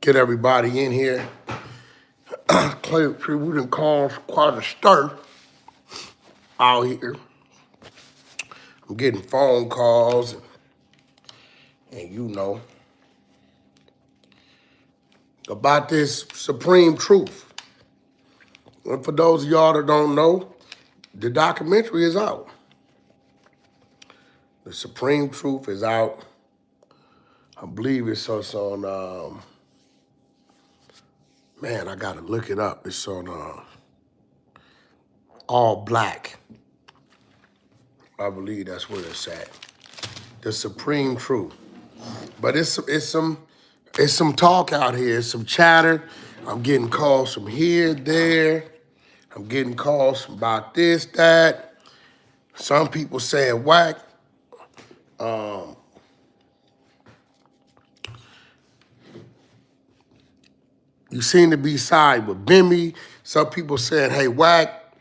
Get everybody in here. We done caused quite a stir out here. I'm getting phone calls and you know, about this supreme truth. And for those of y'all that don't know, the documentary is out. The Supreme Truth is out. I believe it's on, man, I gotta look it up. It's on All Black. I believe that's where it's at. The Supreme Truth. But it's some talk out here, it's some chatter. I'm getting calls from here, there. I'm getting calls about this, that. Some people saying whack. You seem to be side with Bimmy. Some people saying, hey, whack.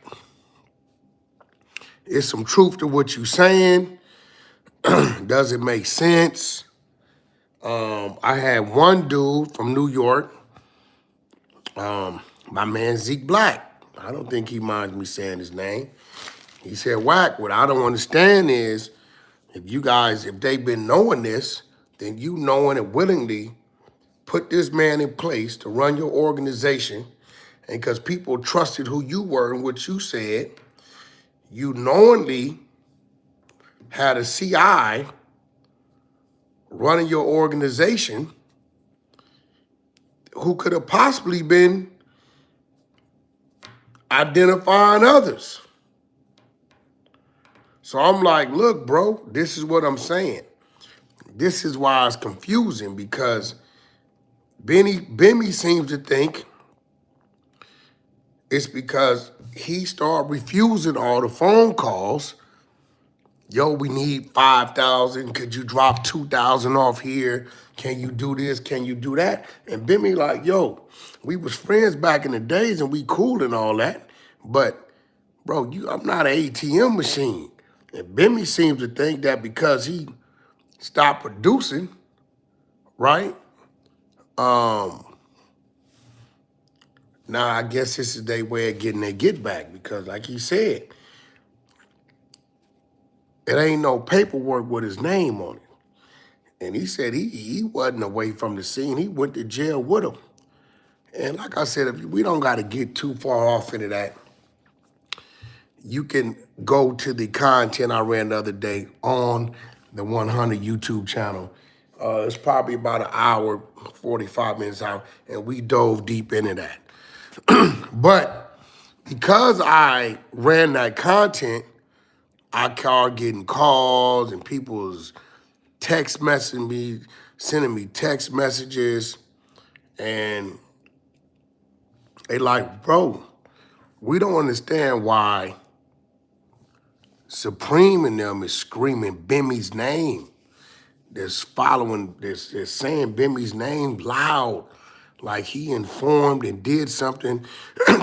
It's some truth to what you saying. Does it make sense? I had one dude from New York, my man Zeke Black. I don't think he minds me saying his name. He said, whack, what I don't understand is, if they've been knowing this, then you knowing and willingly put this man in place to run your organization, and because people trusted who you were and what you said, you knowingly had a CI running your organization who could have possibly been identifying others. So I'm like, look, bro, this is what I'm saying. This is why it's confusing, because Bimmy seems to think it's because he started refusing all the phone calls. Yo, we need 5,000. Could you drop 2,000 off here? Can you do this? Can you do that? And Bimmy like, yo, we was friends back in the days and we cool and all that. But, bro, I'm not an ATM machine. And Bimmy seems to think that because he stopped producing, right? Now I guess this is their way of getting their get back, because like he said, it ain't no paperwork with his name on it. And he said he wasn't away from the scene. He went to jail with him. And like I said, we don't got to get too far off into that. You can go to the content I ran the other day on the 100 YouTube channel. It's probably about an hour, 45 minutes out, and we dove deep into that. But because I ran that content, I started getting calls and people was text messaging me, sending me text messages, and they like, bro, we don't understand why Supreme and them is screaming Bimmy's name. They're saying Bimmy's name loud, like he informed and did something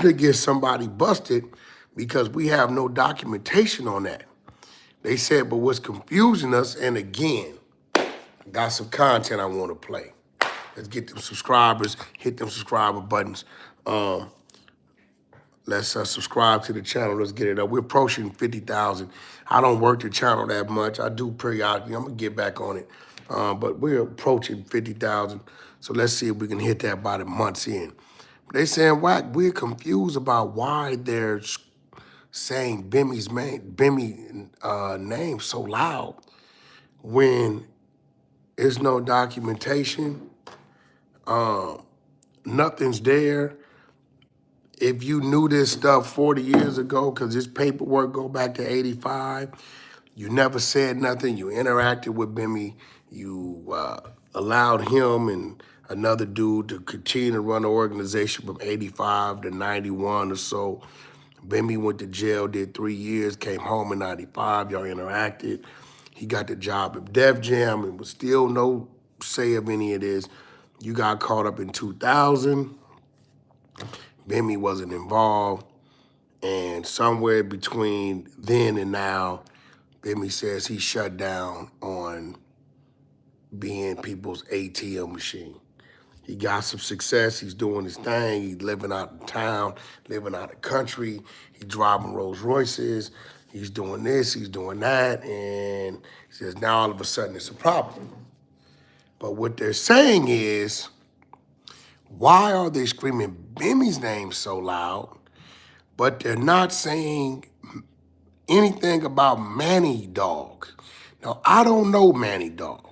to get somebody busted, because we have no documentation on that. They said, but what's confusing us, and again, I got some content I want to play. Let's get them subscribers, hit them subscriber buttons. Let's subscribe to the channel. Let's get it up. We're approaching 50,000. I don't work the channel that much. I do periodically. I'm going to get back on it. But we're approaching 50,000. So let's see if we can hit that by the month's end. They saying, whack, we're confused about why they're saying Bimmy's name so loud when there's no documentation. Nothing's there. If you knew this stuff 40 years ago, because this paperwork go back to 85, you never said nothing. You interacted with Bimmy. You allowed him and another dude to continue to run the organization from 85 to 91 or so. Bimmy went to jail, did 3 years, came home in 95. Y'all interacted. He got the job at Def Jam and was still no say of any of this. You got caught up in 2000. Bimmy wasn't involved, and somewhere between then and now, Bimmy says he shut down on being people's ATM machine. He got some success. He's doing his thing. He's living out of town, living out of country. He's driving Rolls Royces. He's doing this, he's doing that. And he says now all of a sudden it's a problem. But what they're saying is, why are they screaming Bimmy's name so loud, but they're not saying anything about Manny Dog? Now, I don't know Manny Dog.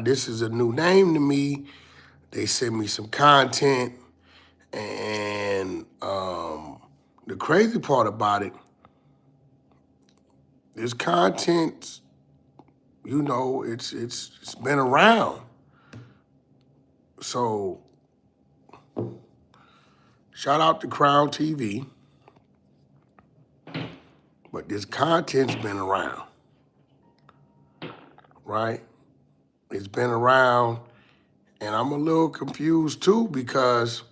This is a new name to me. They sent me some content, and the crazy part about it, this content, you know, it's been around. So, shout out to Crown TV, but this content's been around, right? It's been around, and I'm a little confused too because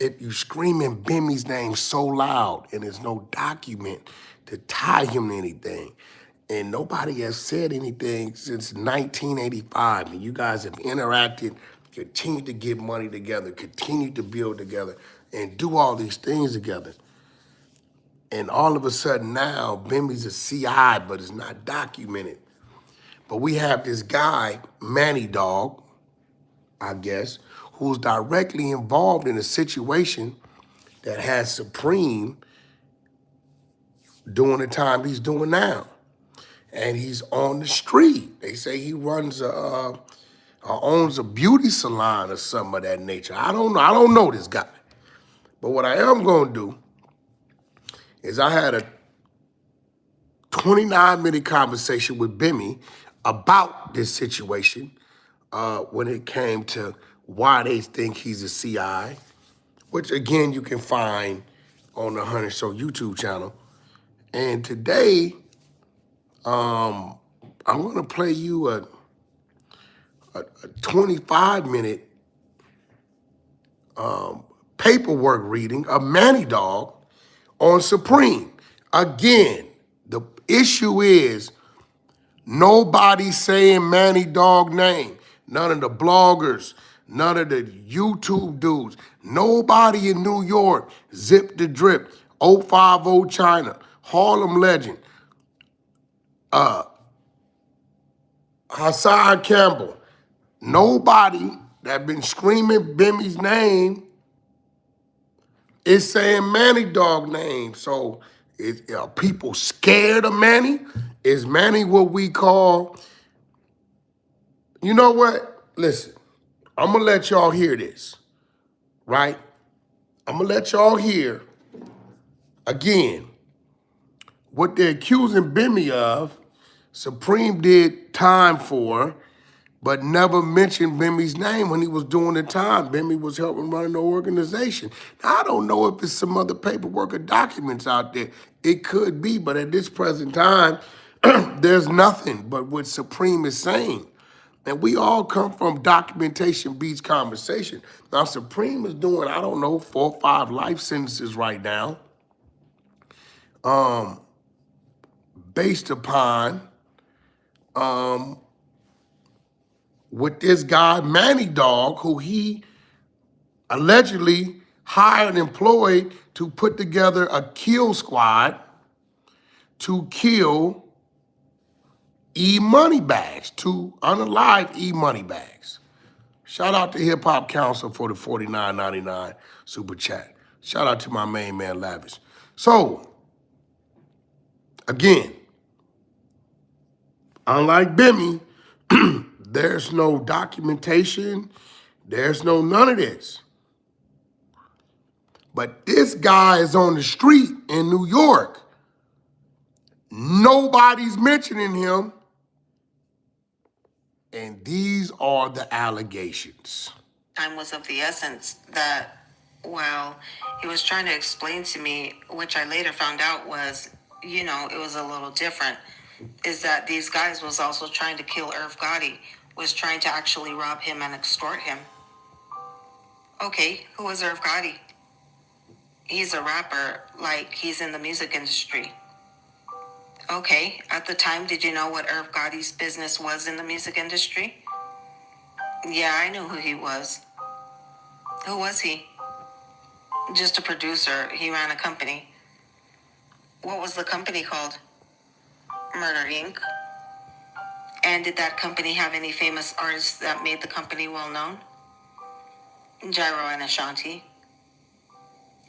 if you screaming Bimmy's name so loud and there's no document to tie him to anything, and nobody has said anything since 1985, and you guys have interacted, continued to get money together, continued to build together, and do all these things together. And all of a sudden now, Bimmy's a CI, but it's not documented. But we have this guy, Manny Dog, I guess, who's directly involved in a situation that has Supreme doing the time he's doing now. And he's on the street. They say he runs owns a beauty salon or something of that nature. I don't know. I don't know this guy. But what I am gonna do is I had a 29-minute conversation with Bimmy about this situation when it came to why they think he's a CI, which again you can find on the Hunter Show YouTube channel. And today, I'm gonna play you a 25-minute paperwork reading of Manny Dog on Supreme. Again, the issue is nobody saying Manny Dog name. None of the bloggers, none of the YouTube dudes, nobody in New York, Zip the Drip, 050 China, Harlem Legend, Hassan Campbell, nobody that been screaming Bimmy's name is saying Manny Dog name. So are people scared of Manny? Is Manny what we call, you know what? Listen, I'm gonna let y'all hear this, right? I'm gonna let y'all hear, again, what they're accusing Bimmy of, Supreme did time for, but never mentioned Bimmy's name when he was doing the time. Bimmy was helping run the organization. Now, I don't know if it's some other paperwork or documents out there. It could be, but at this present time, there's nothing but what Supreme is saying. And we all come from documentation beats conversation. Now, Supreme is doing, I don't know, 4 or 5 life sentences right now, based upon with this guy, Manny Dog, who he allegedly hired and employed to put together a kill squad to kill E Moneybags, to unalive E Moneybags. Shout out to Hip Hop Council for the $49.99 super chat. Shout out to my main man Lavish. So, again, unlike Bimmy, there's no documentation, there's no none of this. But this guy is on the street in New York. Nobody's mentioning him. And these are the allegations. Time was of the essence that, well, he was trying to explain to me, which I later found out was, it was a little different, is that these guys was also trying to kill Irv Gotti, was trying to actually rob him and extort him. Okay, who is Irv Gotti? He's a rapper, like he's in the music industry. Okay, at the time, did you know what Irv Gotti's business was in the music industry? Yeah, I knew who he was. Who was he? Just a producer. He ran a company. What was the company called? Murder Inc. And did that company have any famous artists that made the company well known? Gyro and Ashanti.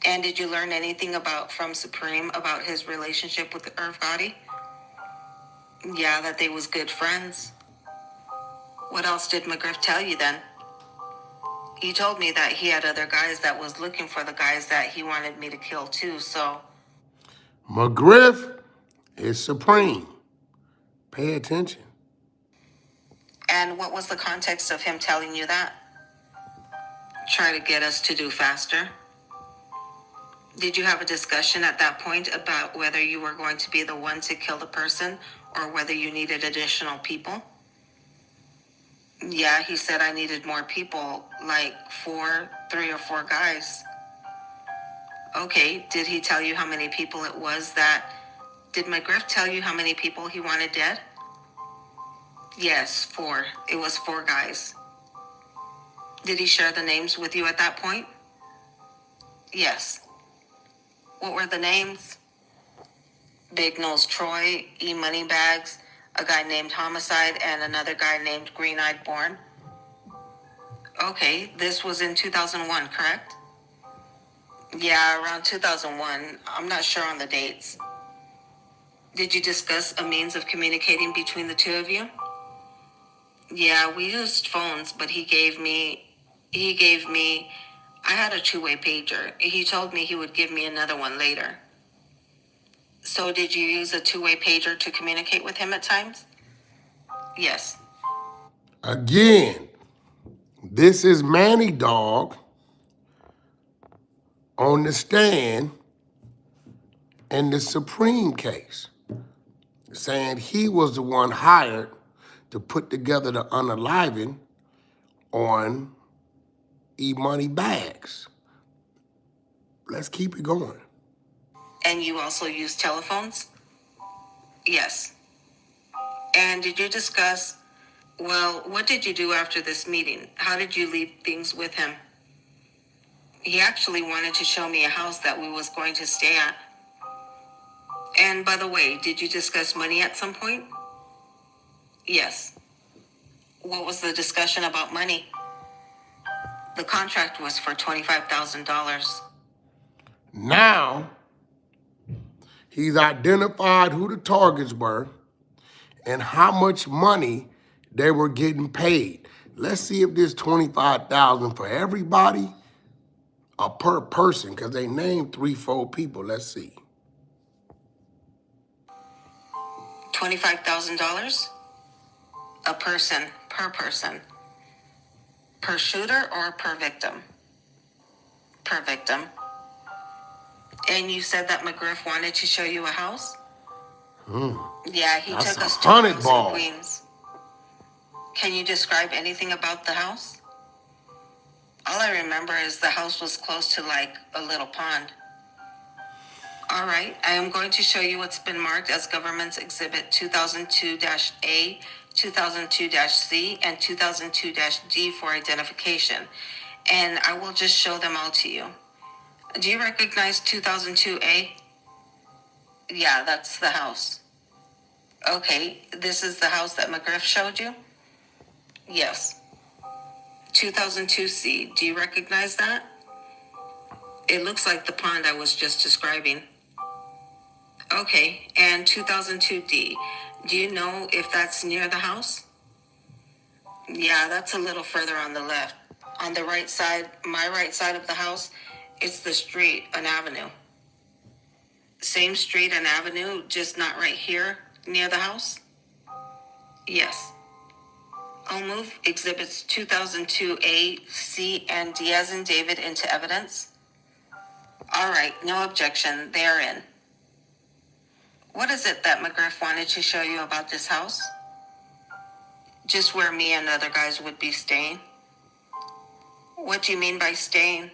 And did you learn anything about from Supreme about his relationship with Irv Gotti? Yeah, that they was good friends. What else did McGriff tell you then? He told me that he had other guys that was looking for the guys that he wanted me to kill too, so. McGriff is supreme. Pay attention. And what was the context of him telling you that? Try to get us to do faster. Did you have a discussion at that point about whether you were going to be the one to kill the person or whether you needed additional people? Yeah, he said I needed more people, like 3 or 4 guys. Okay, did he tell you how many people it was that... Did McGriff tell you how many people he wanted dead? Yes, 4. It was 4 guys. Did he share the names with you at that point? Yes. What were the names? Big Nose Troy, E Moneybags, a guy named Homicide, and another guy named Green Eyed Born. Okay, this was in 2001, correct? Yeah, around 2001. I'm not sure on the dates. Did you discuss a means of communicating between the two of you? Yeah, we used phones, but I had a two-way pager. He told me he would give me another one later. So did you use a two-way pager to communicate with him at times? Yes. Again, this is Manny Dog on the stand in the Supreme case, saying he was the one hired to put together the unaliving on E-Money Bags. Let's keep it going. And you also use telephones? Yes. And did you discuss, well, what did you do after this meeting? How did you leave things with him? He actually wanted to show me a house that we was going to stay at. And by the way, did you discuss money at some point? Yes. What was the discussion about money? The contract was for $25,000. Now, he's identified who the targets were and how much money they were getting paid. Let's see if this $25,000 for everybody or per person, because they named 3-4 people. Let's see. $25,000? A person, per person. Per shooter or per victim? Per victim. And you said that McGriff wanted to show you a house? Yeah, he That's took a us to a hundred house ball. in Queens. Can you describe anything about the house? All I remember is the house was close to like a little pond. All right, I am going to show you what's been marked as Government's Exhibit 2002-A, 2002-C, and 2002-D for identification. And I will just show them all to you. Do you recognize 2002-A? Yeah, that's the house. Okay, this is the house that McGriff showed you? Yes. 2002-C, do you recognize that? It looks like the pond I was just describing. Okay, and 2002-D, do you know if that's near the house? Yeah, that's a little further on the left. On the right side, my right side of the house, it's the street, an avenue. Same street and avenue, just not right here near the house? Yes. I'll move exhibits 2002-A, C, and D as in David into evidence. All right, no objection, they are in. What is it that McGriff wanted to show you about this house? Just where me and other guys would be staying. What do you mean by staying?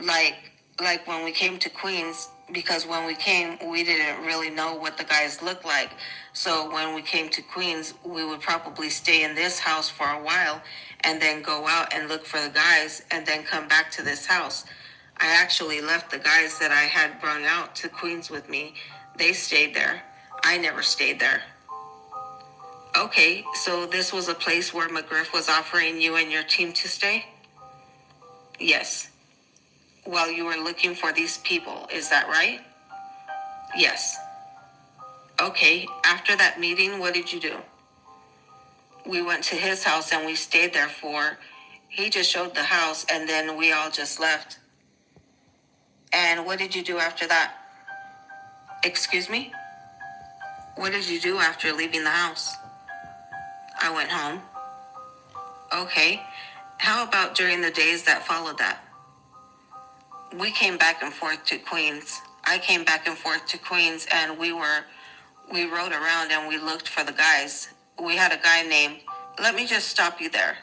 Like when we came to Queens, because when we came, we didn't really know what the guys looked like. So when we came to Queens, we would probably stay in this house for a while and then go out and look for the guys and then come back to this house. I actually left the guys that I had brought out to Queens with me. They stayed there. I never stayed there. Okay, so this was a place where McGriff was offering you and your team to stay? Yes. While you were looking for these people, is that right? Yes. Okay, after that meeting, what did you do? We went to his house and we stayed there he just showed the house and then we all just left. And what did you do after that? Excuse me? What did you do after leaving the house? I went home. Okay. How about during the days that followed that? We came back and forth to Queens. I came back and forth to Queens and we rode around and we looked for the guys. We had a guy named, let me just stop you there.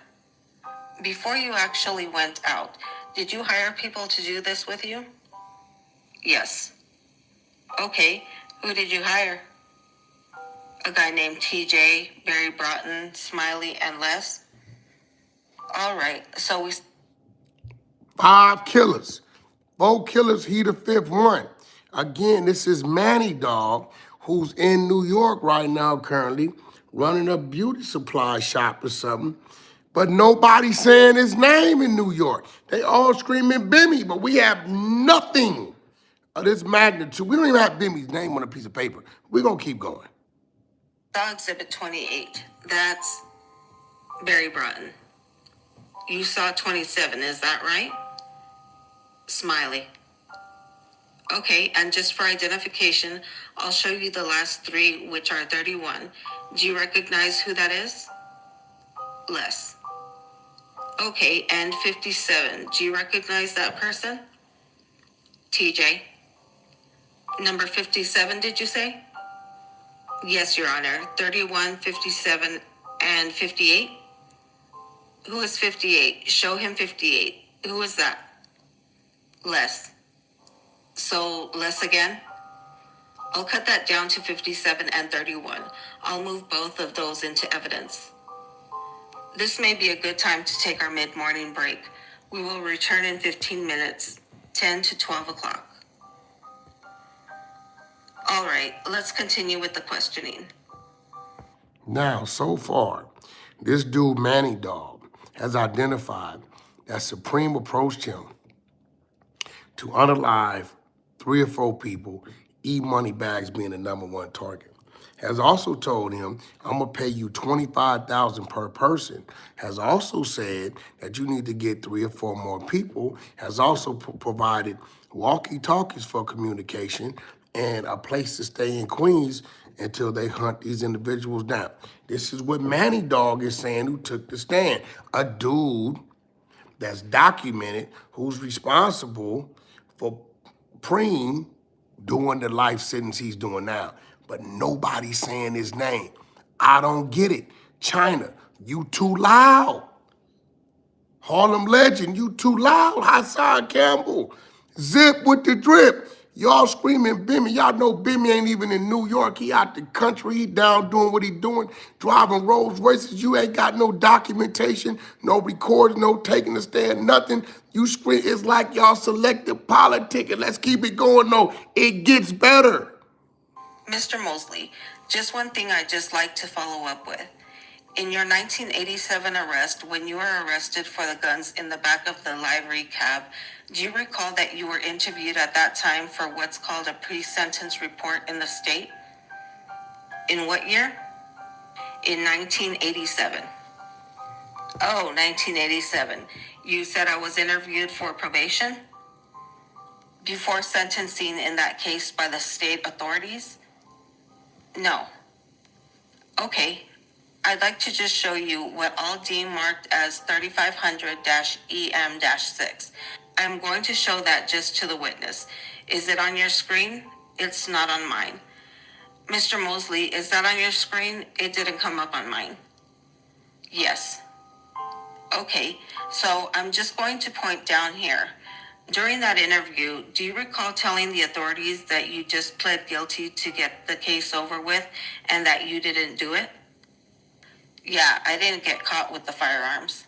Before you actually went out, did you hire people to do this with you? Yes. Okay. Who did you hire? A guy named TJ, Barry Broughton, Smiley, and Les. All right. So we 5 killers. 4 killers, he the 5th one. Again, this is Manny Dog, who's in New York right now currently, running a beauty supply shop or something. But nobody's saying his name in New York. They all screaming Bimmy, but we have nothing of this magnitude. We don't even have Bimmy's name on a piece of paper. We're going to keep going. saw Exhibit 28. That's Barry Broughton. You saw 27, is that right? Smiley. Okay, and just for identification, I'll show you the last 3, which are 31. Do you recognize who that is? Les. Okay, and 57. Do you recognize that person? TJ. Number 57, did you say? Yes, Your Honor. 31, 57, and 58? Who is 58? Show him 58. Who is that? Les. So, Les again? I'll cut that down to 57 and 31. I'll move both of those into evidence. This may be a good time to take our mid-morning break. We will return in 15 minutes, 10 to 12 o'clock. All right, let's continue with the questioning. Now, so far, this dude, Manny Dog, has identified that Supreme approached him to unalive 3 or 4 people, E-Money Bags being the #1 target. Has also told him, I'm gonna pay you $25,000 per person. Has also said that you need to get 3 or 4 more people. Has also provided walkie-talkies for communication and a place to stay in Queens until they hunt these individuals down. This is what Manny Dog is saying, who took the stand. A dude that's documented who's responsible for Preem doing the life sentence he's doing now. But nobody's saying his name. I don't get it. China, you too loud. Harlem Legend, you too loud. Hassan Campbell, Zip with the drip. Y'all screaming Bimmy. Y'all know Bimmy ain't even in New York. He out the country. He down doing what he doing, driving Rolls Royces. You ain't got no documentation, no recording, no taking a stand, nothing. You scream. It's like y'all selective politic. And let's keep it going, though. It gets better. Mr. Mosley, just one thing I'd just like to follow up with. In your 1987 arrest, when you were arrested for the guns in the back of the livery cab, do you recall that you were interviewed at that time for what's called a pre-sentence report in the state? In what year? In 1987. Oh, 1987. You said I was interviewed for probation? Before sentencing in that case by the state authorities? No. Okay. I'd like to just show you what I'll deem marked as 3500-EM-6. I'm going to show that just to the witness. Is it on your screen? It's not on mine. Mr. Mosley, is that on your screen? It didn't come up on mine. Yes. Okay, so I'm just going to point down here. During that interview, do you recall telling the authorities that you just pled guilty to get the case over with and that you didn't do it? Yeah, I didn't get caught with the firearms.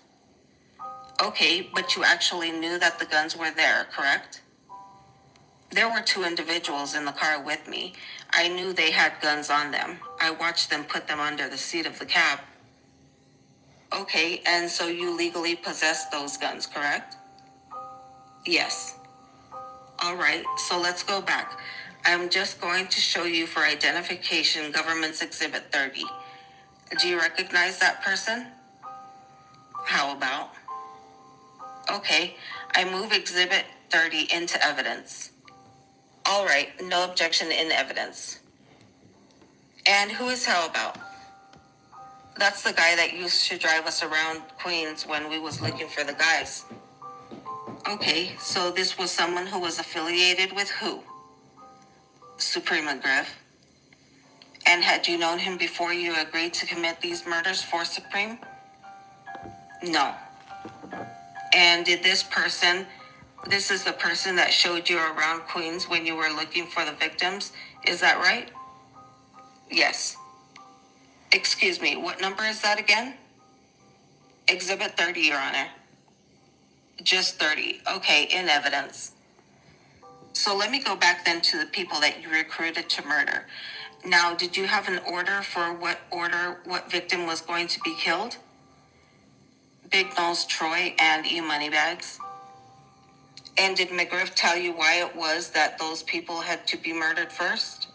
Okay, but you actually knew that the guns were there, correct? There were two individuals in the car with me. I knew they had guns on them. I watched them put them under the seat of the cab. Okay, and so you legally possessed those guns, correct? Yes. All right, so let's go back. I'm just going to show you for identification Government's Exhibit 30. Do you recognize that person? How about? Okay, I move Exhibit 30 into evidence. All right, no objection in evidence. And who is how about? That's the guy that used to drive us around Queens when we was looking for the guys. Okay, so this was someone who was affiliated with who? Suprema Griff. And had you known him before you agreed to commit these murders for Supreme? No. And did this is the person that showed you around Queens when you were looking for the victims, is that right? Yes. Excuse me, what number is that again? Exhibit 30, Your Honor. Just 30. Okay, in evidence. So let me go back then to the people that you recruited to murder. Now, did you have an order for what victim was going to be killed? Big Nose Troy and E Moneybags. And did McGriff tell you why it was that those people had to be murdered first?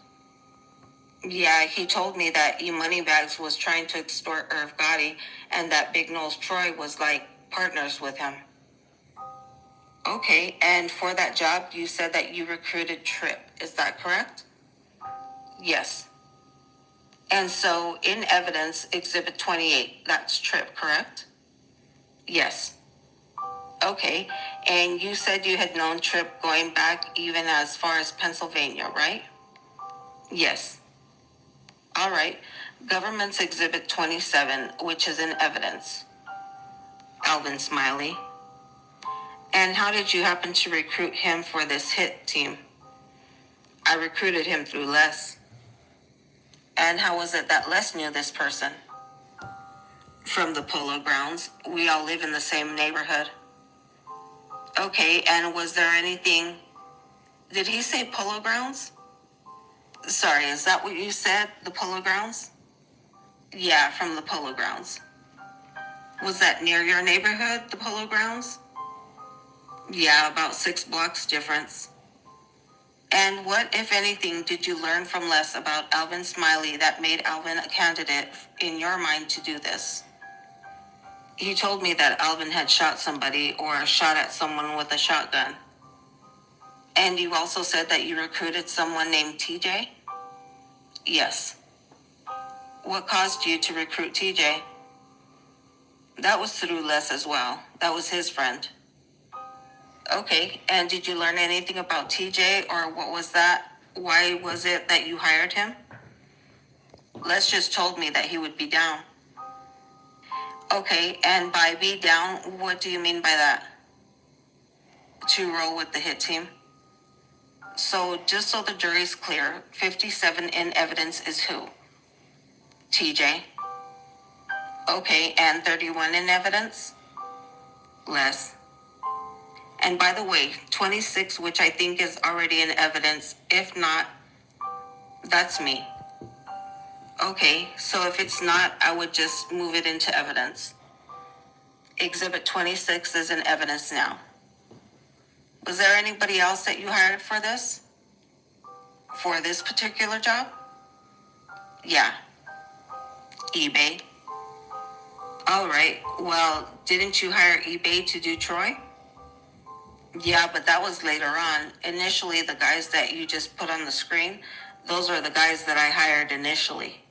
Yeah, he told me that E Moneybags was trying to extort Irv Gotti and that Big Nose Troy was like partners with him. Okay, and for that job, you said that you recruited Tripp. Is that correct? Yes. And so, in evidence, Exhibit 28, that's Tripp, correct? Yes. Okay, and you said you had known Tripp going back even as far as Pennsylvania, right? Yes. All right. Government's Exhibit 27, which is in evidence. Alvin Smiley. And how did you happen to recruit him for this hit team? I recruited him through Les. And how was it that Les knew this person? From the Polo Grounds. We all live in the same neighborhood. Okay, and was there anything... Did he say Polo Grounds? Sorry, is that what you said? The Polo Grounds? Yeah, from the Polo Grounds. Was that near your neighborhood, the Polo Grounds? Yeah, about 6 blocks difference. And what, if anything, did you learn from Les about Alvin Smiley that made Alvin a candidate in your mind to do this? He told me that Alvin had shot somebody or shot at someone with a shotgun. And you also said that you recruited someone named TJ? Yes. What caused you to recruit TJ? That was through Les as well. That was his friend. Okay, and did you learn anything about TJ or what was that? Why was it that you hired him? Les just told me that he would be down. Okay, and by be down, what do you mean by that? To roll with the hit team? So just so the jury's clear, 57 in evidence is who? TJ. Okay, and 31 in evidence? Les. And by the way, 26, which I think is already in evidence, if not, that's me. Okay, so if it's not, I would just move it into evidence. Exhibit 26 is in evidence now. Was there anybody else that you hired for this? For this particular job? Yeah. eBay. All right, well, didn't you hire eBay to do Troy? Yeah, but that was later on. Initially, the guys that you just put on the screen, those are the guys that I hired initially.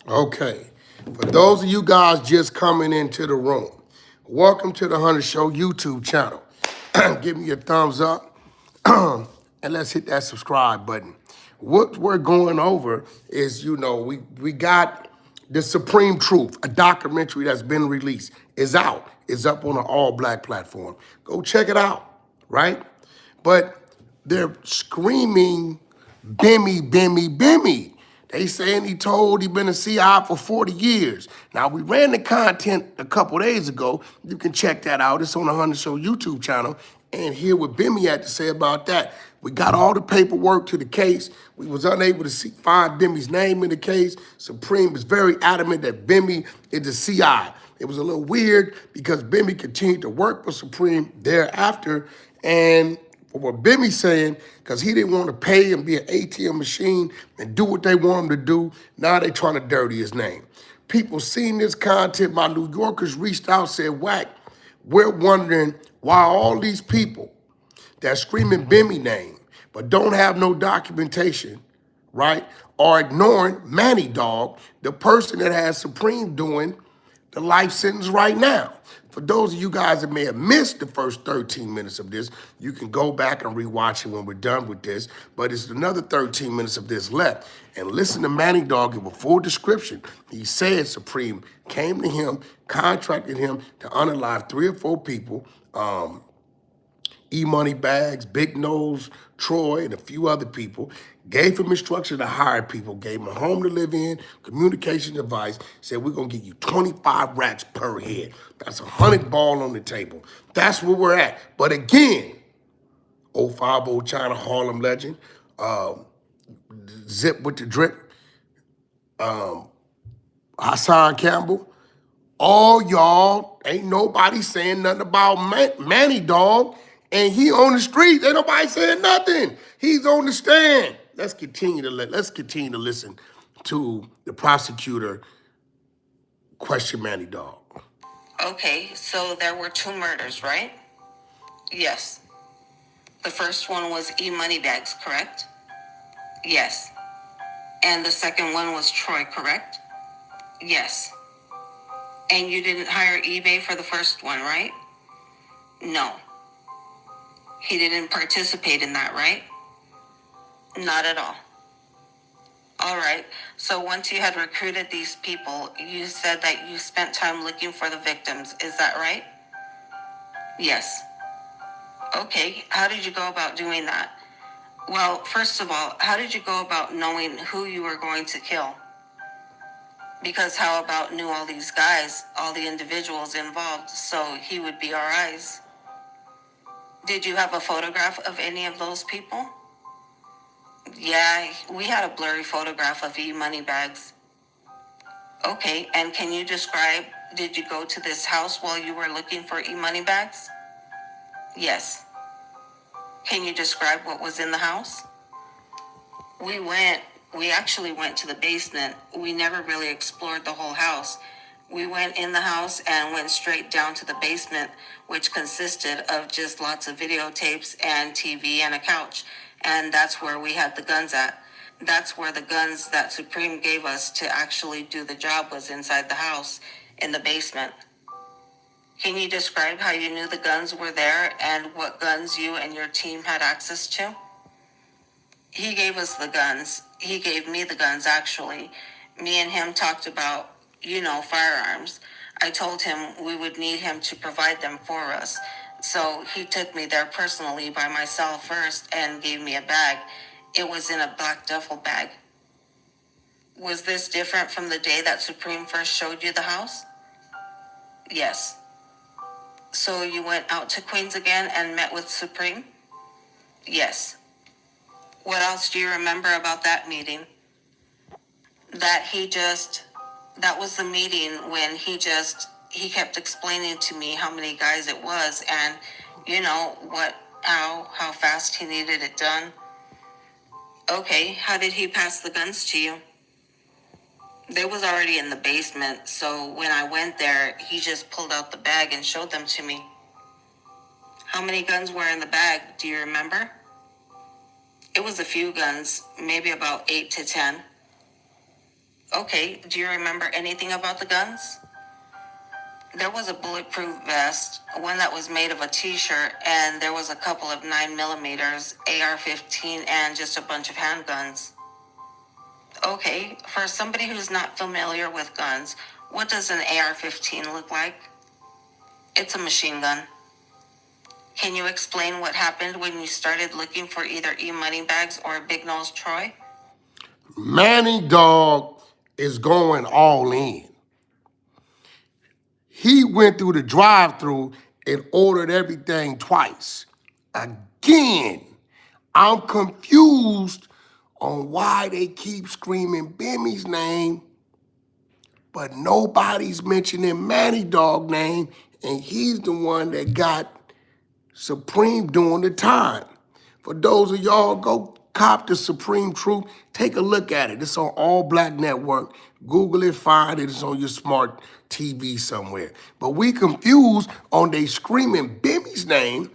Okay, for those of you guys just coming into the room, welcome to the Hunter Show YouTube channel. Give me a thumbs up and let's hit that subscribe button. What we're going over is, we got The Supreme Truth, a documentary that's been released. It's out. It's up on an all-black platform. Go check it out. right? But they're screaming, Bimmy, Bimmy, Bimmy. They saying he been a CI for 40 years. Now, we ran the content a couple days ago. You can check that out. It's on the Hunter Show YouTube channel and hear what Bimmy had to say about that. We got all the paperwork to the case. We was unable to find Bimmy's name in the case. Supreme is very adamant that Bimmy is the CI. It was a little weird because Bimmy continued to work for Supreme thereafter. And for what Bimmy's saying, because he didn't want to pay and be an ATM machine and do what they want him to do, now they trying to dirty his name. People seen this content. My New Yorkers reached out, said, Wack, we're wondering why all these people that screaming Bimmy name but don't have no documentation, right, are ignoring Manny Dog, the person that has Supreme doing the life sentence right now. For those of you guys that may have missed the first 13 minutes of this, you can go back and rewatch it when we're done with this, but it's another 13 minutes of this left. And listen to Manny Dog give a full description. He said Supreme came to him, contracted him to unalive 3 or 4 people, E-Money Bags, Big Nose, Troy, and a few other people, gave him instruction to hire people, gave him a home to live in, communication device, said, we're gonna give you 25 racks per head. That's 100 ball on the table. That's where we're at. But again, 050 China Harlem legend, Zip with the drip, Hassan Campbell, all y'all, ain't nobody saying nothing about Manny Dog, and he on the street. Ain't nobody saying nothing. He's on the stand. Let's continue to listen to the prosecutor question Manny Dog. Okay, so there were 2 murders, right? Yes. The first one was E-Money Bags, correct? Yes. And the second one was Troy, correct? Yes. And you didn't hire eBay for the first one, right? No. He didn't participate in that, right? Not at all. All right. So once you had recruited these people, you said that you spent time looking for the victims. Is that right? Yes. Okay. How did you go about doing that? Well, first of all, how did you go about knowing who you were going to kill? Because how about knew all these guys, all the individuals involved, so he would be our eyes? Did you have a photograph of any of those people? Yeah, we had a blurry photograph of E-Money Bags. Okay, and can you describe, did you go to this house while you were looking for E-Money Bags? Yes. Can you describe what was in the house? We actually went to the basement. We never really explored the whole house. We went in the house and went straight down to the basement, which consisted of just lots of videotapes and TV and a couch. And that's where we had the guns at. That's where the guns that Supreme gave us to actually do the job was inside the house, in the basement. Can you describe how you knew the guns were there and what guns you and your team had access to? He gave us the guns. He gave me the guns, actually. Me and him talked about, firearms. I told him we would need him to provide them for us. So he took me there personally by myself first and gave me a bag. It was in a black duffel bag. Was this different from the day that Supreme first showed you the house? Yes. So you went out to Queens again and met with Supreme? Yes. What else do you remember about that meeting? That was the meeting when he kept explaining to me how many guys it was and, how fast he needed it done. Okay, how did he pass the guns to you? They was already in the basement, so when I went there, he just pulled out the bag and showed them to me. How many guns were in the bag, do you remember? It was a few guns, maybe about 8 to 10. Okay, do you remember anything about the guns? There was a bulletproof vest, one that was made of a t-shirt, and there was a couple of 9mm, AR-15, and just a bunch of handguns. Okay, for somebody who's not familiar with guns, what does an AR-15 look like? It's a machine gun. Can you explain what happened when you started looking for either E Moneybags or Big Nose Troy? Manny Dog is going all in. He went through the drive-through and ordered everything twice. Again, I'm confused on why they keep screaming Bimmy's name, but nobody's mentioning Manny Dog name, and he's the one that got Supreme during the time. For those of y'all, go cop the Supreme Truth. Take a look at it. It's on All Black Network. Google it, find it. It's on your smart TV somewhere. But we confused on they screaming Bimmy's name.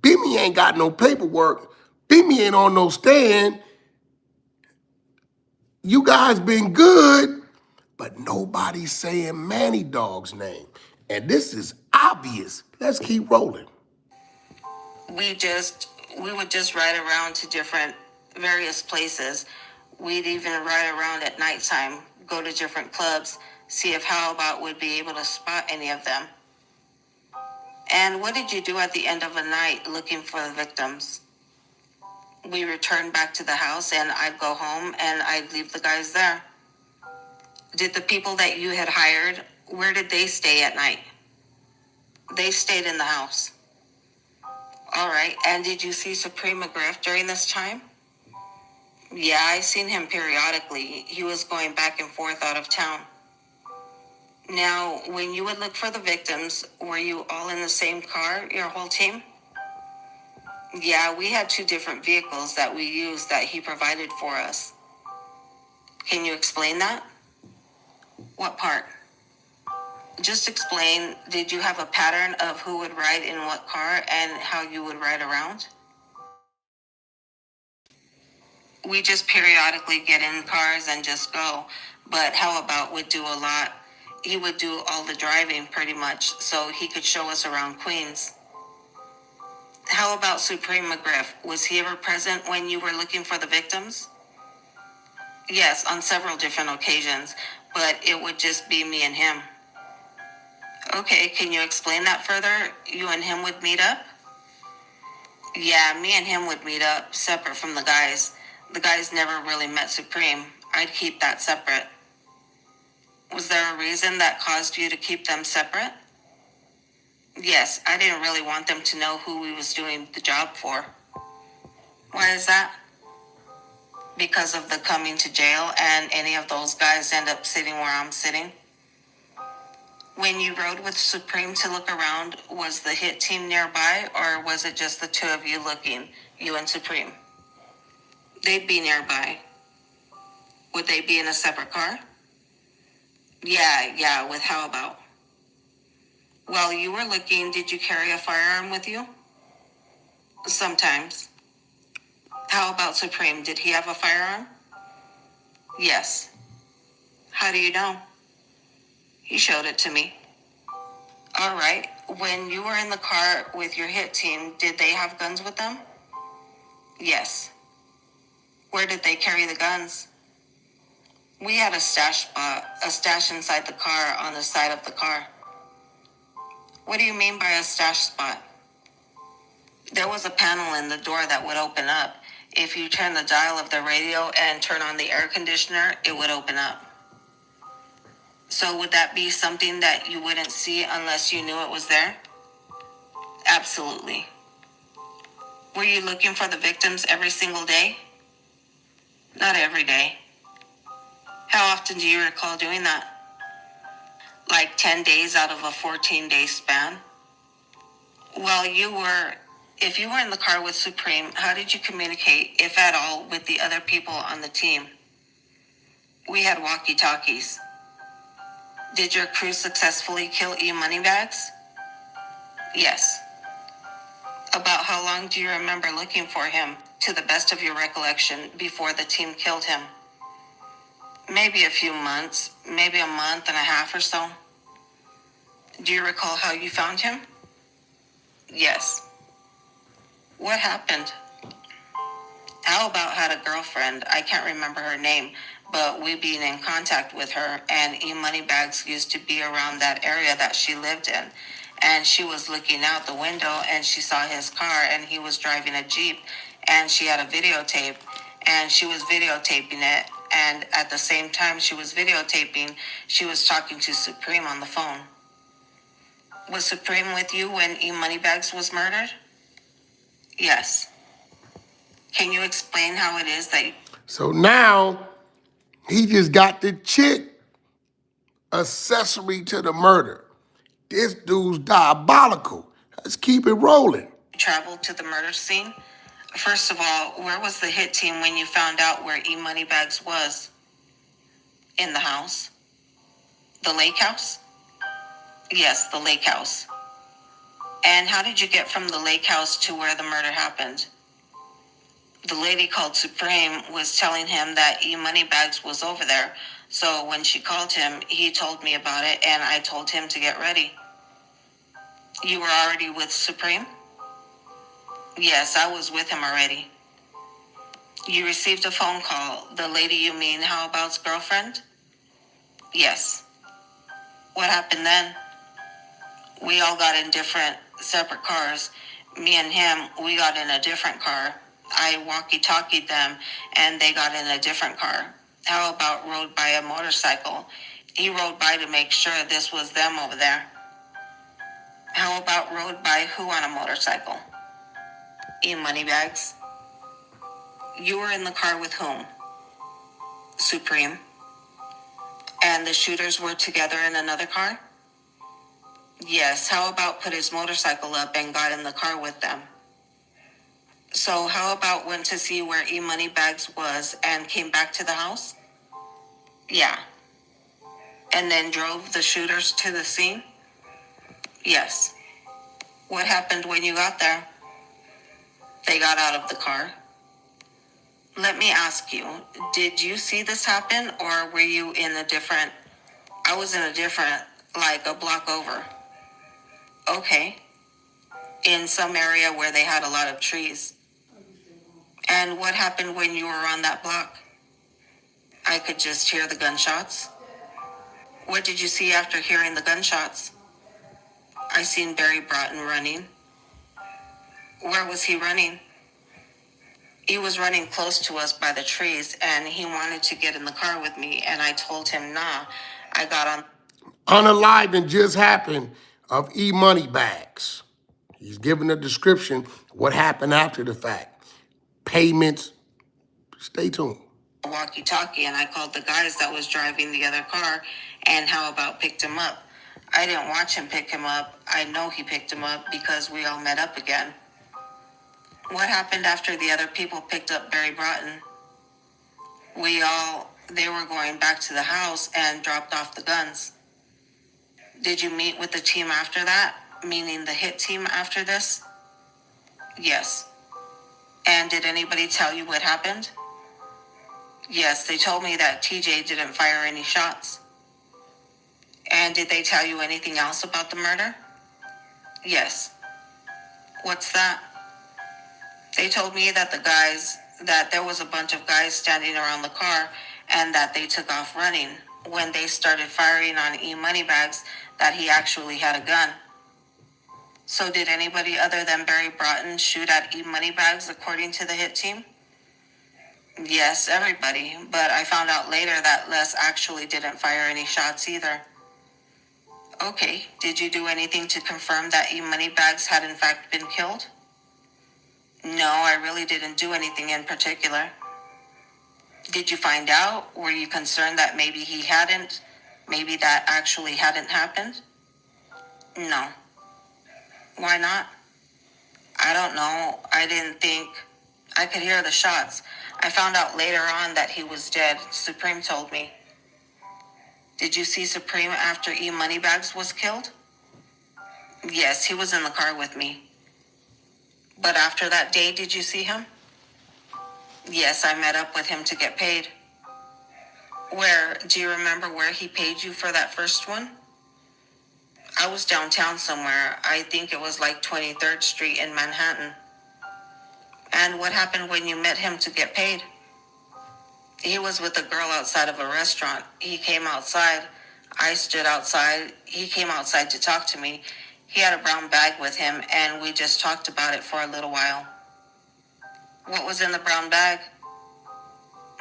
Bimmy ain't got no paperwork. Bimmy ain't on no stand. You guys been good, but nobody's saying Manny Dog's name. And this is obvious. Let's keep rolling. we just we would just ride around to different various places. We'd even ride around at nighttime, go to different clubs, see if How About would be able to spot any of them. And what did you do at the end of a night looking for the victims? We returned back to the house and I'd go home and I'd leave the guys there. Did the people that you had hired, where did they stay at night? They stayed in the house. All right. And did you see Supreme McGriff during this time? Yeah, I seen him periodically. He was going back and forth out of town. Now, when you would look for the victims, were you all in the same car, your whole team? Yeah, we had two different vehicles that we used that he provided for us. Can you explain that? What part? Just explain, did you have a pattern of who would ride in what car and how you would ride around? We just periodically get in cars and just go. But How About would do a lot. He would do all the driving pretty much, so he could show us around Queens. How about Supreme McGriff? Was he ever present when you were looking for the victims? Yes, on several different occasions, but it would just be me and him. Okay, can you explain that further? You and him would meet up? Yeah, me and him would meet up, separate from the guys. The guys never really met Supreme. I'd keep that separate. Was there a reason that caused you to keep them separate? Yes, I didn't really want them to know who we was doing the job for. Why is that? Because of the coming to jail and any of those guys end up sitting where I'm sitting. When you rode with Supreme to look around, was the hit team nearby or was it just the two of you looking, you and Supreme? They'd be nearby. Would they be in a separate car? Yeah, with How About? While you were looking, did you carry a firearm with you? Sometimes. How about Supreme? Did he have a firearm? Yes. How do you know? He showed it to me. All right. When you were in the car with your hit team, did they have guns with them? Yes. Where did they carry the guns? We had a stash inside the car on the side of the car. What do you mean by a stash spot? There was a panel in the door that would open up. If you turn the dial of the radio and turn on the air conditioner, it would open up. So would that be something that you wouldn't see unless you knew it was there? Absolutely. Were you looking for the victims every single day? Not every day. How often do you recall doing that? Like 10 days out of a 14-day span? Well, if you were in the car with Supreme, how did you communicate, if at all, with the other people on the team? We had walkie-talkies. Did your crew successfully kill E Moneybags? Yes. About how long do you remember looking for him, to the best of your recollection, before the team killed him? Maybe a few months, maybe a month and a half or so. Do you recall how you found him? Yes. What happened? How About had a girlfriend, I can't remember her name, but we been in contact with her, and E Moneybags used to be around that area that she lived in. and she was looking out the window and she saw his car and he was driving a Jeep, and she had a videotape and she was videotaping it, and at the same time she was videotaping, she was talking to Supreme on the phone. Was Supreme with you when E Moneybags was murdered? Yes. Can you explain how it is that So now he just got the chick accessory to the murder. This dude's diabolical. Let's keep it rolling. you traveled to the murder scene? First of all, where was the hit team when you found out where E Moneybags was? In the house? The lake house? Yes, the lake house. And how did you get from the lake house to where the murder happened? The lady called Supreme was telling him that E Moneybags was over there. So when she called him, he told me about it and I told him to get ready. You were already with Supreme? Yes, I was with him already. You received a phone call. The lady you mean How About's girlfriend? Yes. What happened then? We all got in different, separate cars. Me and him, we got in a different car. I walkie-talkied them, and they got in a different car. How About rode by a motorcycle? He rode by to make sure this was them over there. How About rode by who on a motorcycle? E Moneybags. You were in the car with whom? Supreme. And the shooters were together in another car? Yes. How About put his motorcycle up and got in the car with them? So How About went to see where E Moneybags was and came back to the house? Yeah. And then drove the shooters to the scene? Yes. What happened when you got there? They got out of the car. Let me ask you, did you see this happen or were you in a different... I was in a different, like a block over. Okay. In some area where they had a lot of trees. And what happened when you were on that block? I could just hear the gunshots. What did you see after hearing the gunshots? I seen Barry Broughton running. Where was he running? He was running close to us by the trees, and he wanted to get in the car with me, and I told him, nah. I got on. Unalived and just happened of E Moneybags. He's giving a description what happened after the fact. Payments. Stay tuned. Walkie-talkie, and I called the guys that was driving the other car, and How About picked him up. I didn't watch him pick him up. I know he picked him up because we all met up again. What happened after the other people picked up Barry Broughton? They were going back to the house and dropped off the guns. Did you meet with the team after that? Meaning the hit team after this? Yes. And did anybody tell you what happened? Yes, they told me that TJ didn't fire any shots. And did they tell you anything else about the murder? Yes. What's that? They told me that that there was a bunch of guys standing around the car and that they took off running. When they started firing on E Moneybags, that he actually had a gun. So did anybody other than Barry Broughton shoot at E Moneybags according to the hit team? Yes, everybody. But I found out later that Les actually didn't fire any shots either. Okay, did you do anything to confirm that E Moneybags had in fact been killed? No, I really didn't do anything in particular. Did you find out? Were you concerned that maybe he hadn't? Maybe that actually hadn't happened? No. Why not? I don't know. I didn't think. I could hear the shots. I found out later on that he was dead. Supreme told me. Did you see Supreme after E Moneybags was killed? Yes, he was in the car with me. But after that day, did you see him? Yes, I met up with him to get paid. Where? Do you remember where he paid you for that first one? I was downtown somewhere. I think it was like 23rd Street in Manhattan. And what happened when you met him to get paid? He was with a girl outside of a restaurant. He came outside. I stood outside. He came outside to talk to me. He had a brown bag with him, and we just talked about it for a little while. What was in the brown bag?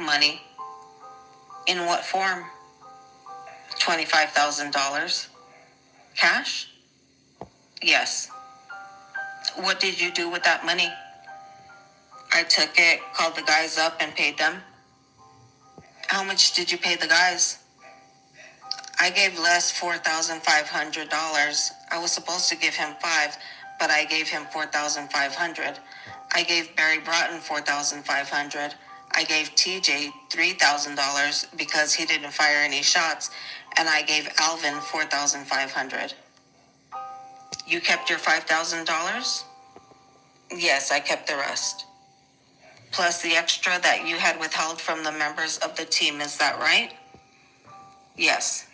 Money. In what form? $25,000. Cash? Yes. What did you do with that money? I took it, called the guys up, and paid them. How much did you pay the guys? I gave Les $4,500. I was supposed to give him $5,000, but I gave him $4,500. I gave Barry Broughton $4,500. I gave TJ $3,000 because he didn't fire any shots, and I gave Alvin $4,500. You kept your $5,000? Yes, I kept the rest. Plus the extra that you had withheld from the members of the team, is that right? Yes.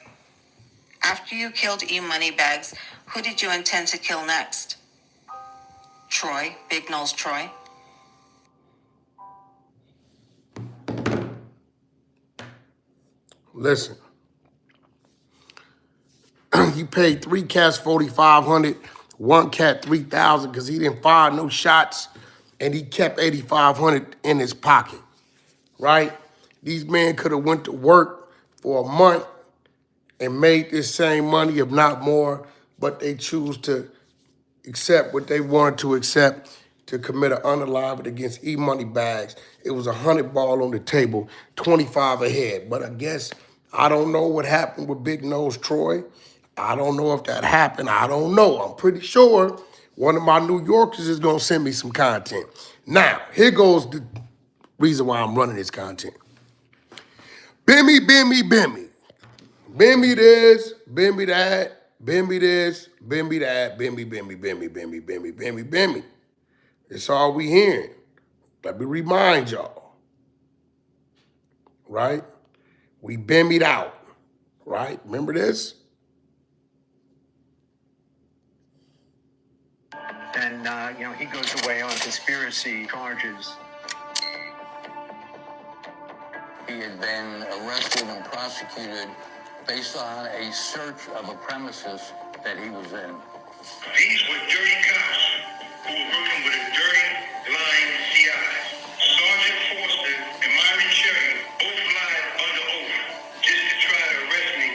After you killed E Moneybags, who did you intend to kill next? Troy, Big Nose Troy. Listen, he paid 3 cats $4,500, 1 cat $3,000 because he didn't fire no shots, and he kept $8,500 in his pocket, right? These men could have went to work for a month and made this same money, if not more, but they choose to accept what they wanted to accept to commit an unalive against E Moneybags. It was 100 ball on the table, 25 ahead. But I guess I don't know what happened with Big Nose Troy. I don't know if that happened. I don't know. I'm pretty sure one of my New Yorkers is gonna send me some content. Now, here goes the reason why I'm running this content. Bimmy, Bimmy, Bimmy. Bimmy this, Bimmy that, Bimmy this, Bimmy that, Bimmy, Bimmy, Bimmy, Bimmy, Bimmy, Bimmy, Bimmy. That's all we hearing. Let me remind y'all, right? We bimmied out, right? Remember this? And, he goes away on conspiracy charges. He had been arrested and prosecuted based on a search of a premises that he was in. These were dirty cops who were working with a dirty line CI. Sergeant Foster and Myron Cherry both lied under oath just to try to arrest me.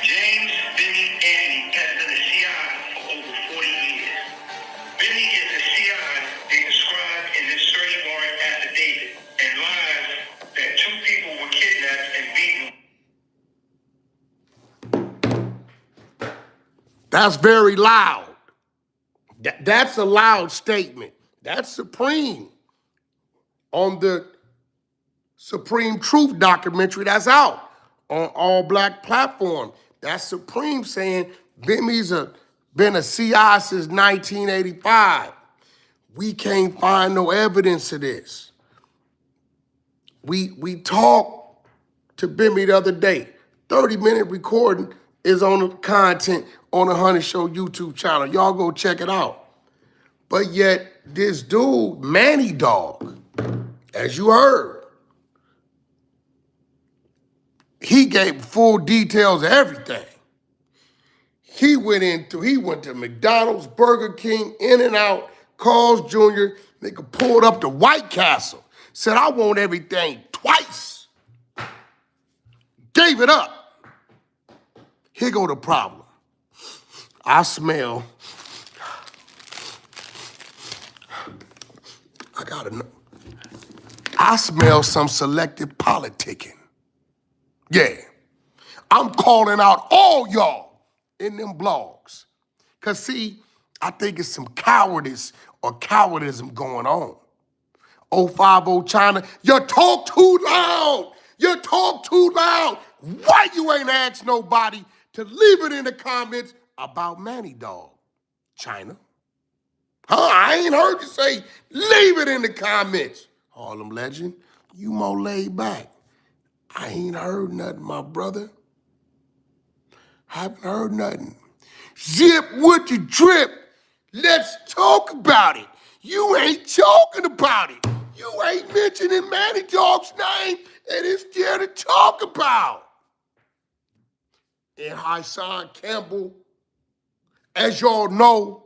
James Bimmy Anthony has been a CI for over 40 years. Bimmy is the CI they described in this search warrant affidavit and lies that 2 people were kidnapped and beaten. That's very loud. That's a loud statement. That's Supreme on the Supreme Truth documentary that's out on All Black platform. That's Supreme saying Bimmy's been a CI since 1985. We can't find no evidence of this. We talked to Bimmy the other day. 30-minute recording is on the content on the Honey Show YouTube channel. Y'all go check it out. But yet, this dude, Manny Dog, as you heard, he gave full details of everything. He went to McDonald's, Burger King, In-N-Out, Carl's Jr., nigga pulled up to White Castle, said, I want everything twice. Gave it up. Here go the problem. I smell, I smell some selective politicking. Yeah. I'm calling out all y'all in them blogs. Cause see, I think it's some cowardice or cowardism going on. 050 China, you talk too loud. You talk too loud. Why you ain't asked nobody to leave it in the comments about Manny Dog, China? Huh? I ain't heard you say, leave it in the comments. Harlem Legend, you more laid back. I ain't heard nothing, my brother. Haven't heard nothing. Zip with your drip. Let's talk about it. You ain't talking about it. You ain't mentioning Manny Dog's name and it's there to talk about. and Hassan Campbell, as y'all know,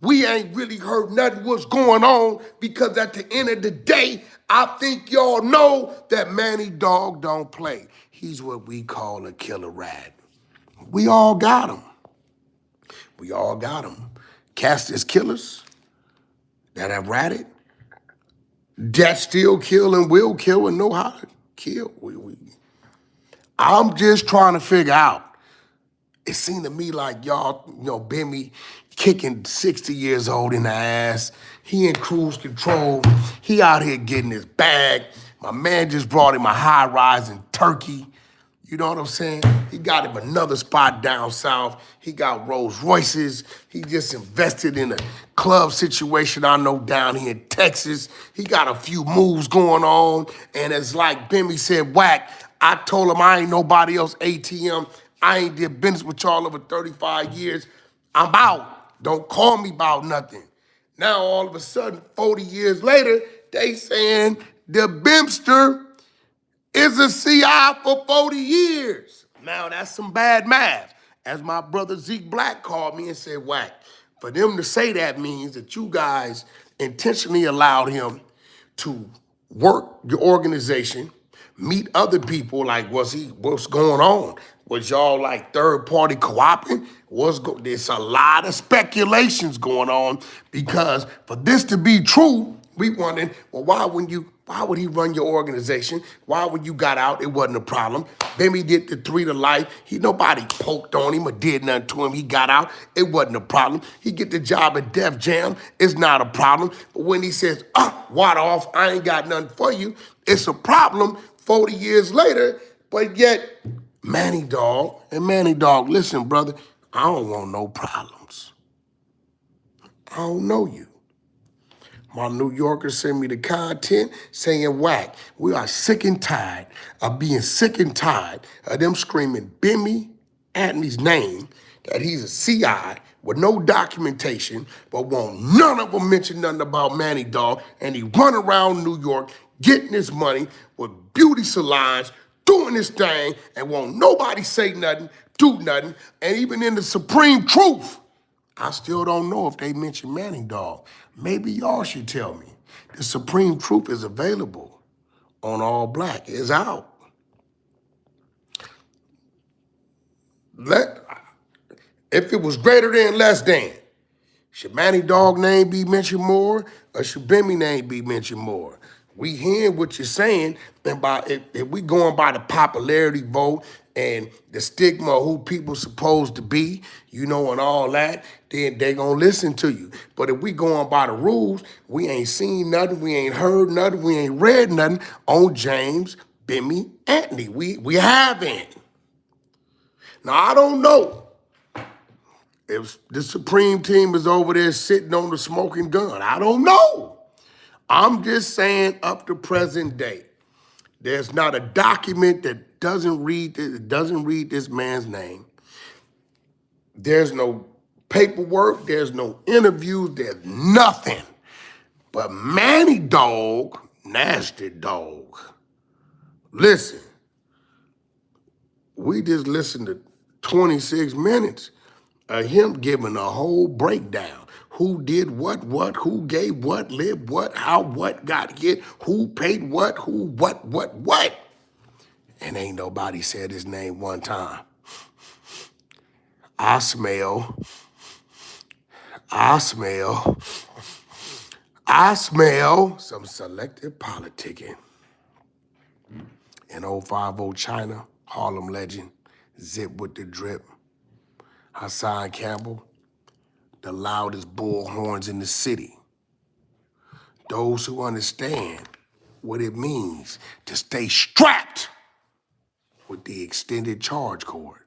we ain't really heard nothing what's going on because at the end of the day, I think y'all know that Manny Dog don't play. He's what we call a killer rat. We all got him. We all got him. Cast as killers that have ratted, that still kill and will kill and know how to kill. I'm just trying to figure out. It seemed to me like y'all, Bimmy kicking 60 years old in the ass. He in cruise control. He out here getting his bag. My man just brought him a high rise in Turkey. You know what I'm saying? He got him another spot down south. He got Rolls Royces. He just invested in a club situation I know down here in Texas. He got a few moves going on. And it's like Bimmy said, whack, I told him I ain't nobody else ATM. I ain't did business with y'all over 35 years. I'm out. Don't call me about nothing. Now all of a sudden, 40 years later, they saying the Bimster is a CI for 40 years. Now that's some bad math. As my brother Zeke Black called me and said, whack, for them to say that means that you guys intentionally allowed him to work your organization, meet other people, like what's going on? Was y'all like third party co-oping? There's a lot of speculations going on because for this to be true, we wondering, well, why would he run your organization? Why when you got out, it wasn't a problem. Bimmy did the 3 to life. Nobody poked on him or did nothing to him. He got out, it wasn't a problem. He get the job at Def Jam, it's not a problem. But when he says, water off, I ain't got nothing for you, it's a problem 40 years later, but yet Manny Dog, listen, brother, I don't want no problems. I don't know you. My New Yorkers send me the content saying, whack, we are sick and tired of being sick and tired of them screaming Bimmy Anthony's name, that he's a CI with no documentation, but won't none of them mention nothing about Manny Dog, and he run around New York getting his money with beauty salons, doing his thing, and won't nobody say nothing, do nothing, and even in the Supreme Truth, I still don't know if they mention Manny Dog. Maybe y'all should tell me. The Supreme Truth is available on All Black. It's out. If it was greater than, less than, should Manny Dog name be mentioned more or should Bimmy name be mentioned more? We hearing what you're saying, and if we going by the popularity vote and the stigma of who people supposed to be, and all that, then they gonna listen to you. But if we going by the rules, we ain't seen nothing, we ain't heard nothing, we ain't read nothing on James Bimmy Anthony. We haven't. Now I don't know if the Supreme Team is over there sitting on the smoking gun. I don't know. I'm just saying up to present day, there's not a document that doesn't read this man's name. There's no paperwork, there's no interviews, there's nothing. But Manny Dog, nasty dog. Listen, we just listened to 26 minutes of him giving a whole breakdown. Who did what, who gave what, lived what, how what got hit, who paid what, who, what. And ain't nobody said his name one time. I smell some selective politicking. In 050 China, Harlem legend, Zip with the drip, Hassan Campbell, the loudest bullhorns in the city. Those who understand what it means to stay strapped with the extended charge cord.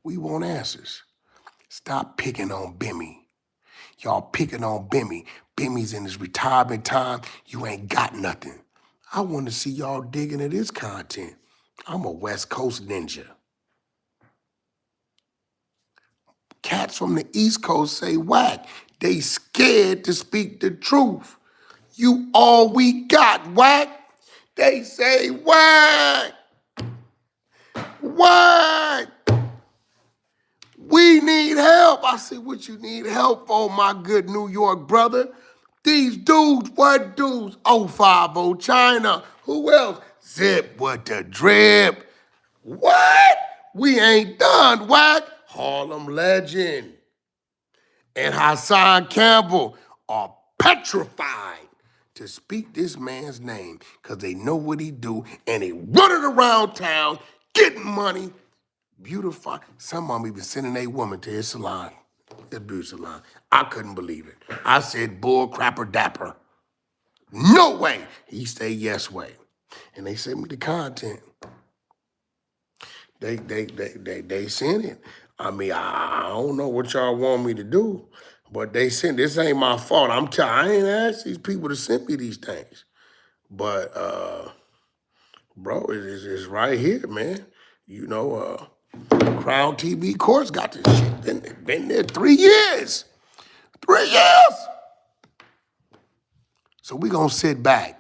We want answers. Stop picking on Bimmy. Y'all picking on Bimmy. Bimmy's in his retirement time. You ain't got nothing. I want to see y'all digging at his content. I'm a West Coast ninja. Cats from the East Coast say whack. They scared to speak the truth. You all we got, whack. They say whack. What? We need help. I said, what you need help for, my good New York brother? These dudes, what dudes? 050 China. Who else? Zip with the drip. What? We ain't done, what? Harlem Legend and Hassan Campbell are petrified to speak this man's name because they know what he do and they running around town getting money, beautifying. Some of them even sending a woman to his salon, his beauty salon. I couldn't believe it. I said, bull crapper dapper. No way. He said, yes way. And they sent me the content. They sent it. I mean, I don't know what y'all want me to do, but they sent. This ain't my fault. I ain't asked these people to send me these things. But bro, it's right here, man. You know, Crown TV Courts got this shit. Been there 3 years. 3 years. So we gonna sit back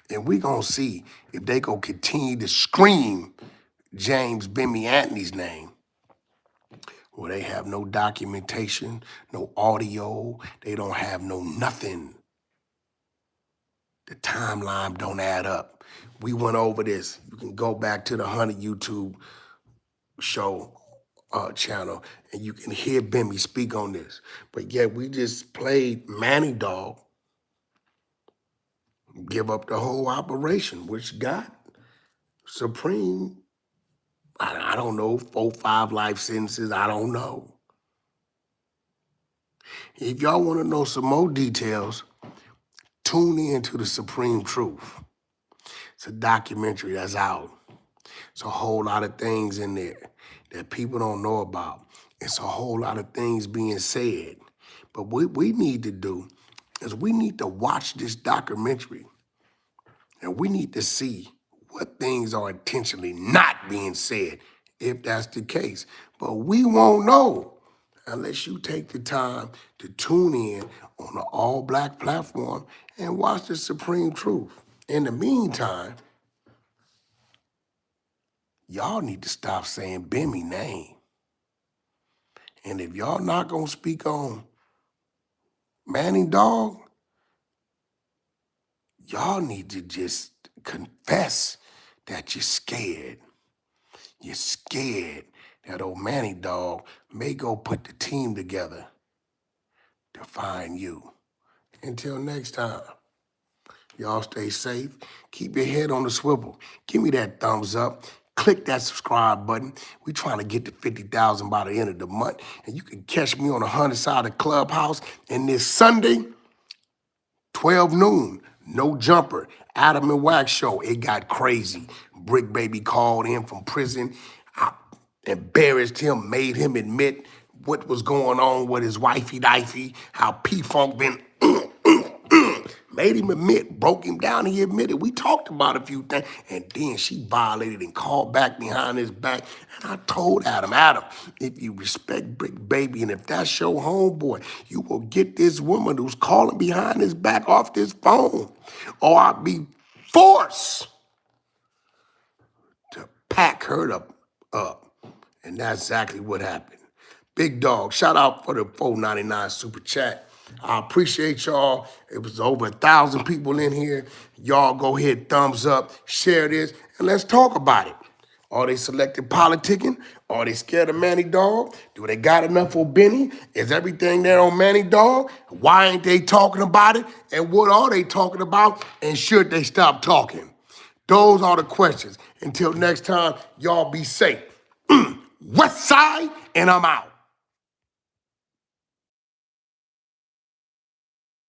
and we gonna see if they gonna continue to scream James Bimmy Anthony's name. Well, they have no documentation, no audio, they don't have no nothing. The timeline don't add up. We went over this. You can go back to the 100 YouTube show channel and you can hear Bimmy speak on this. But yet we just played Manny Dog give up the whole operation, which got Supreme, I don't know, 4, 5 life sentences, I don't know. If y'all want to know some more details, tune in to The Supreme Truth. It's a documentary that's out. It's a whole lot of things in there that people don't know about. It's a whole lot of things being said. But what we need to do is we need to watch this documentary and we need to see what things are intentionally not being said, if that's the case. But we won't know unless you take the time to tune in on an all-black platform and watch The Supreme Truth. In the meantime, y'all need to stop saying Bimmy name. And if y'all not gonna speak on Manny Dog, y'all need to just confess that you're scared. You're scared that old Manny Dog may go put the team together to find you. Until next time, y'all stay safe. Keep your head on the swivel. Give me that thumbs up. Click that subscribe button. We trying to get to 50,000 by the end of the month. And you can catch me on the 100 side of Clubhouse. And this Sunday, 12 noon, No Jumper, Adam and Wax Show. It got crazy. Brick Baby called in from prison. I embarrassed him, made him admit what was going on with his wifey-difey, how P-Funk been made him admit, broke him down, he admitted. We talked about a few things, and then she violated and called back behind his back. And I told Adam, if you respect Brick Baby and if that's your homeboy, you will get this woman who's calling behind his back off this phone, or I'll be forced to pack her up. And that's exactly what happened. Big Dog, shout out for the $4.99 super chat. I appreciate y'all. It was over 1,000 people in here. Y'all go ahead, thumbs up, share this, and let's talk about it. Are they selective politicking? Are they scared of Manny Dog? Do they got enough for Benny? Is everything there on Manny Dog? Why ain't they talking about it? And what are they talking about? And should they stop talking? Those are the questions. Until next time, y'all be safe. West Side, and I'm out.